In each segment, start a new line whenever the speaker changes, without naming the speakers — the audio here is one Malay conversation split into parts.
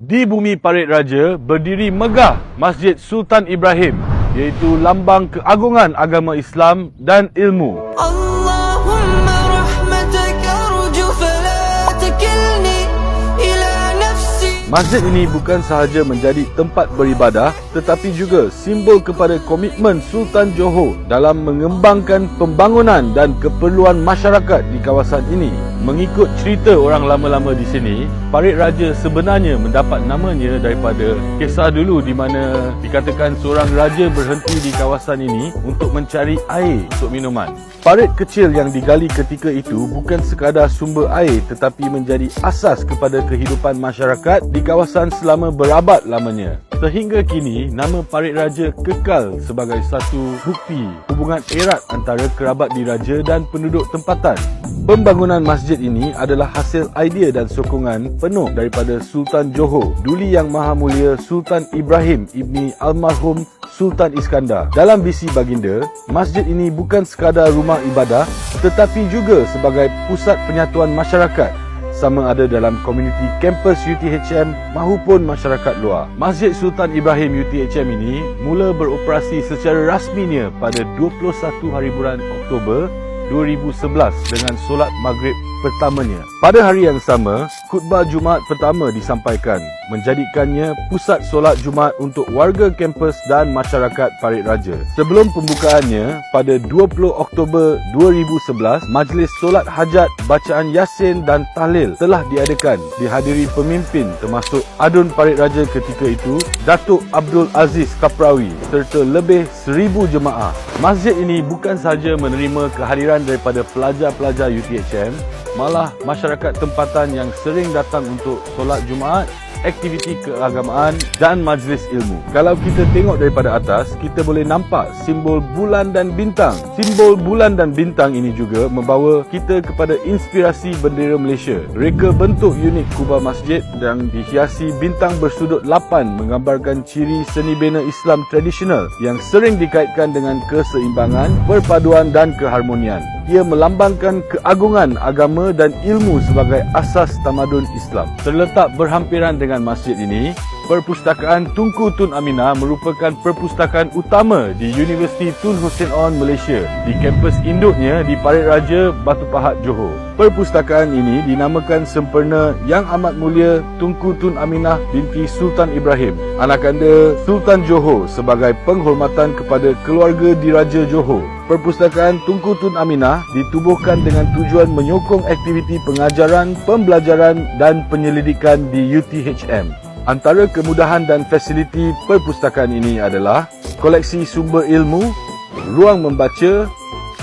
Di bumi Parit Raja berdiri megah Masjid Sultan Ibrahim, iaitu lambang keagungan agama Islam dan ilmu.
Allahumma rahmataka arju fala takilni ila nafsi.
Masjid ini bukan sahaja menjadi tempat beribadah, tetapi juga simbol kepada komitmen Sultan Johor dalam mengembangkan pembangunan dan keperluan masyarakat di kawasan ini. Mengikut cerita orang lama-lama di sini, Parit Raja sebenarnya mendapat namanya daripada kisah dulu di mana dikatakan seorang raja berhenti di kawasan ini untuk mencari air untuk minuman. Parit kecil yang digali ketika itu bukan sekadar sumber air tetapi menjadi asas kepada kehidupan masyarakat di kawasan selama berabad lamanya. Sehingga kini, nama Parit Raja kekal sebagai satu bukti hubungan erat antara kerabat diraja dan penduduk tempatan. Pembangunan masjid ini adalah hasil idea dan sokongan penuh daripada Sultan Johor, Duli Yang Maha Mulia Sultan Ibrahim ibni almarhum Sultan Iskandar. Dalam visi baginda, masjid ini bukan sekadar rumah ibadah tetapi juga sebagai pusat penyatuan masyarakat, sama ada dalam komuniti kampus UTHM maupun masyarakat luar. Masjid Sultan Ibrahim UTHM ini mula beroperasi secara rasminya pada 21 hari bulan Oktober 2011 dengan solat maghrib pertamanya. Pada hari yang sama, khutbah Jumaat pertama disampaikan, menjadikannya pusat solat Jumaat untuk warga kampus dan masyarakat Parit Raja. Sebelum pembukaannya, pada 20 Oktober 2011, majlis solat hajat, bacaan Yasin dan tahlil telah diadakan, dihadiri pemimpin termasuk Adun Parit Raja ketika itu, Datuk Abdul Aziz Kaprawi serta lebih 1000 jemaah. Masjid ini bukan sahaja menerima kehadiran daripada pelajar-pelajar UTHM, malah masyarakat tempatan yang sering datang untuk solat Jumaat, aktiviti keagamaan dan majlis ilmu. Kalau kita tengok daripada atas, kita boleh nampak simbol bulan dan bintang. Simbol bulan dan bintang ini juga membawa kita kepada inspirasi bendera Malaysia. Reka bentuk unik kubah masjid yang dihiasi bintang bersudut 8 menggambarkan ciri seni bina Islam tradisional yang sering dikaitkan dengan keseimbangan, perpaduan dan keharmonian. Ia melambangkan keagungan agama dan ilmu sebagai asas tamadun Islam. Terletak berhampiran dengan masjid ini, Perpustakaan Tunku Tun Aminah merupakan perpustakaan utama di Universiti Tun Hussein On Malaysia di kampus induknya di Parit Raja, Batu Pahat, Johor. Perpustakaan ini dinamakan sempurna Yang Amat Mulia Tunku Tun Aminah binti Sultan Ibrahim, anakanda Sultan Johor, sebagai penghormatan kepada keluarga diraja Johor. Perpustakaan Tunku Tun Aminah ditubuhkan dengan tujuan menyokong aktiviti pengajaran, pembelajaran dan penyelidikan di UTHM. Antara kemudahan dan fasiliti perpustakaan ini adalah koleksi sumber ilmu, ruang membaca,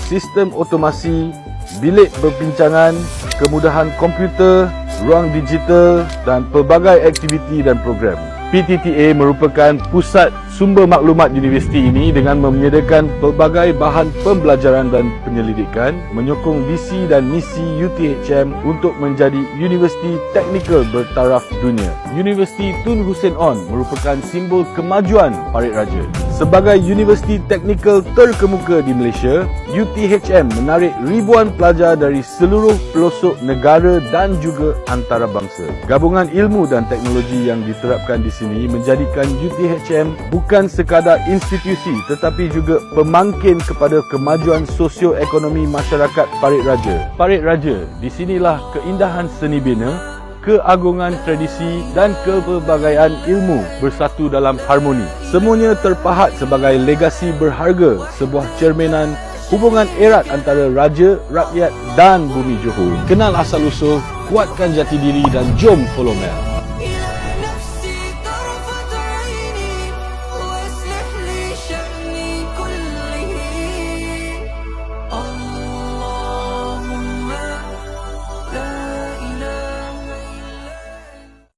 sistem otomasi, bilik berbincangan, kemudahan komputer, ruang digital dan pelbagai aktiviti dan program. PTTA merupakan pusat sumber maklumat universiti ini dengan menyediakan pelbagai bahan pembelajaran dan penyelidikan, menyokong visi dan misi UTHM untuk menjadi universiti teknikal bertaraf dunia. Universiti Tun Hussein On merupakan simbol kemajuan Parit Raja. Sebagai universiti teknikal terkemuka di Malaysia, UTHM menarik ribuan pelajar dari seluruh pelosok negara dan juga antarabangsa. Gabungan ilmu dan teknologi yang diterapkan di sini menjadikan UTHM bukan sekadar institusi tetapi juga pemangkin kepada kemajuan sosio-ekonomi masyarakat Parit Raja. Parit Raja, di sinilah keindahan seni bina, keagungan tradisi dan kepelbagaian ilmu bersatu dalam harmoni. Semuanya terpahat sebagai legasi berharga, sebuah cerminan hubungan erat antara raja, rakyat dan bumi Johor. Kenal asal-usul, kuatkan jati diri dan jom follow Mel.